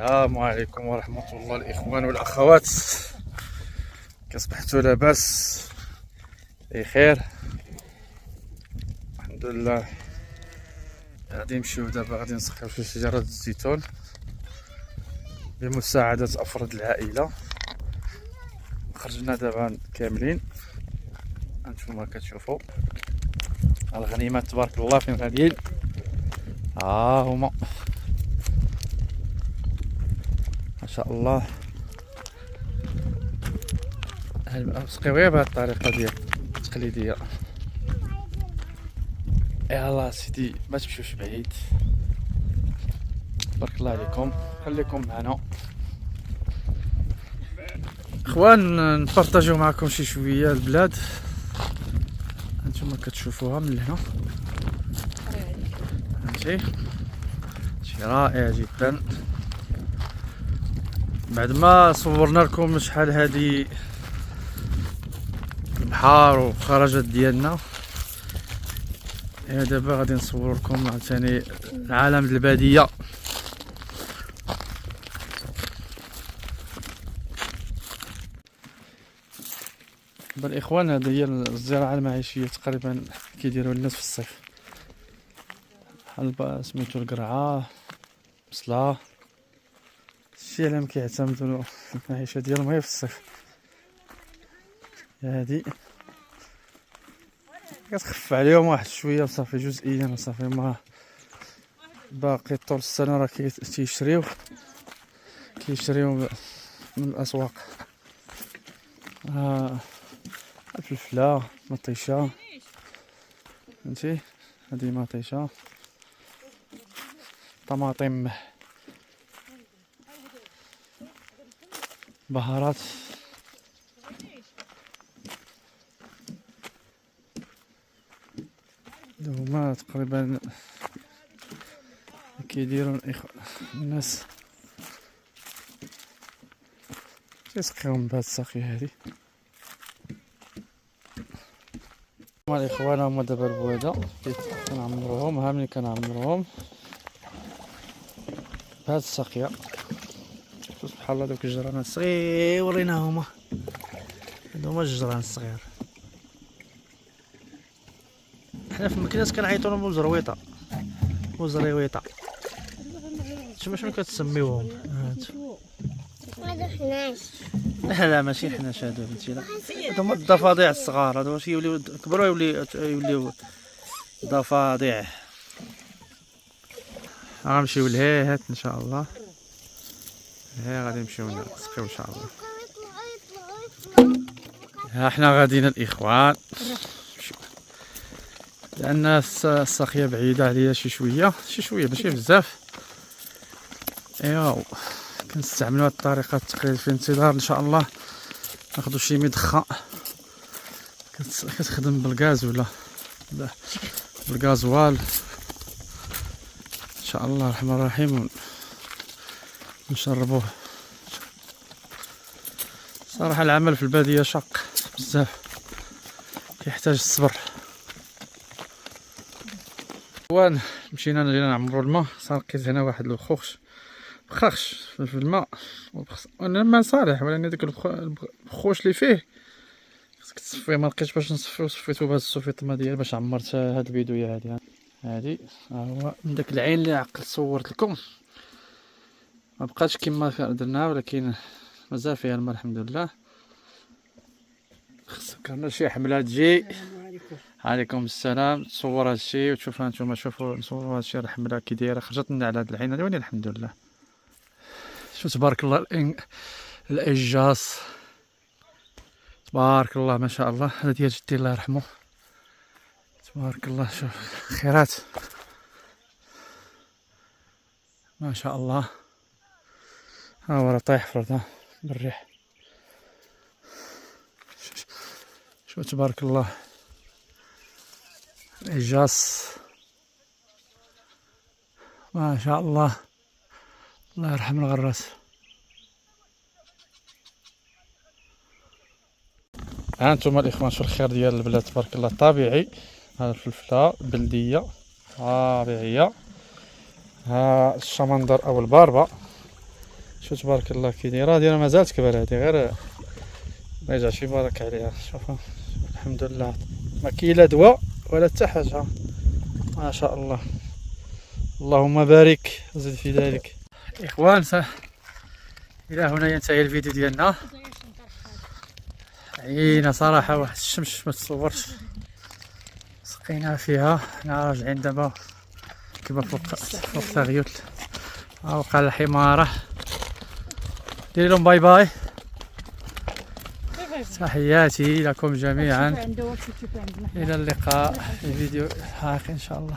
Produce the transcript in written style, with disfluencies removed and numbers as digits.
السلام عليكم ورحمة الله الإخوان والأخوات، كصبحتوا لاباس بخير؟ الحمد لله. غادي نمشيو دابا، غادي نسقيو في شجرة الزيتون بمساعدة أفراد العائلة. خرجنا دابا كاملين، هانتوما كتشوفوا الغنيمات تبارك الله فين غاديين. ها هما ما شاء الله. نسقيو غير بهاد الطريقة ديال التقليدية. يلاه سيدي ما تمشيوش بعيد، بارك الله عليكم، خليكم معنا اخوان. نبارطاجيو معكم شي شويه البلاد، هانتوما كتشوفوها من هنا، فهمتي؟ شي رائع جدا. بعد ما صورنا لكم شحال هادي البحار والخرجات ديالنا، دابا غادي نصور لكم عاوتاني العالم الباديه. بالاخوان هذه هي الزراعه المعيشيه تقريبا كيديروها الناس في الصيف، بحال سميتو القرعه، بصله، الشيء اللي كيعتمدوا المعيشه ديالهم هي في الصيف. هادي كتخف عليهم واحد شويه صافي، جزئيا صافي، ما باقي طول السنه راه كيشريو من الاسواق. الفلفله، مطيشه، فهمتي؟ هادي مطيشه، طماطم، بهارات، هما تقريبا كيديروا الناس تيسقيهم بهاد الساقية هادي. هما الاخوان هما دابا البويضه كنعمروهم، ها ملي كنعمروهم بهاد الساقية. سبحان الله، دوك الجرانات الصغيورين هما، هادو هما الجران الصغير. حنا في المكناس كنعيطو لهم بوزرويطه، بوزريويطه، شنو كتسميوهم؟ هادو حناش. لا ماشي حناش هادو بنتي، لا هادو هما الضفادع الصغار، هادو واش يوليو كبروا يوليو ضفادع. غنمشيو لهيهات ان شاء الله، ها غادي نمشيو نسقيو ان شاء الله. ها حنا غاديين الاخوان، لان الساقيه بعيده عليا شي شويه ماشي بزاف. ايوا كنستعملوا هاد الطريقه التقليديه في انتظار ان شاء الله ناخذوا شي مدخه كتخدم بالغاز ولا بالغازوال ان شاء الله الرحمن الرحيم، ونشربوه. صراحه العمل في الباديه شاق بزاف، كيحتاج الصبر. وان مشينا جينا نعمروا الماء، لقيت هنا واحد الخوخش بخخش في الماء، وانا ما صالح، ولكن ديك البخوش اللي فيه خصك تصفيه، ما لقيتش باش نصفيه، وصفيتو بهاد السوفيطمه ديالي باش عمرت هاد الفيديوهه هادي. ها هو من داك العين اللي عقلت صورت لكم، ما بقاتش كما درنا، ولكن مازال فيها الماء الحمد لله. خصك عندنا شي حمله تجي. عليكم السلام. تصور هادشي وتشوف هانتوما، شوفوا نصوروا هادشي، الحمله كي دايره خرجت لنا على هاد العين هادي، ولكن الحمد لله. شو تبارك الله الإنجاز، تبارك الله ما شاء الله. هذا ديال جدي الله يرحمه، تبارك الله. شوف خيرات ما شاء الله. ها هو راه طايح فرد بالريح. شوف تبارك الله الإنجاز ما شاء الله. الله يرحم الغراس. ها انتم الاخوان، شو الخير ديال البلاد تبارك الله، طبيعي. ها الفلفله بلديه طبيعيه، ها الشمندر او الباربه شو تبارك الله كي دايره مازال تكبر هذه، غير ما يرجعش يبارك عليها. شوفوا الحمد لله ما كاين لا دواء ولا حتى حاجه، ما شاء الله. اللهم بارك وزد في ذلك. اخوان الى هنا ينتهي الفيديو ديالنا. عينا صراحه واحد الشمس ما تصورش، سقينا فيها. حنا راجعين دابا كما فوق تغيوت. وقع الحماره. ديري لهم باي باي. تحياتي لكم جميعا، الى اللقاء في فيديو آخر ان شاء الله.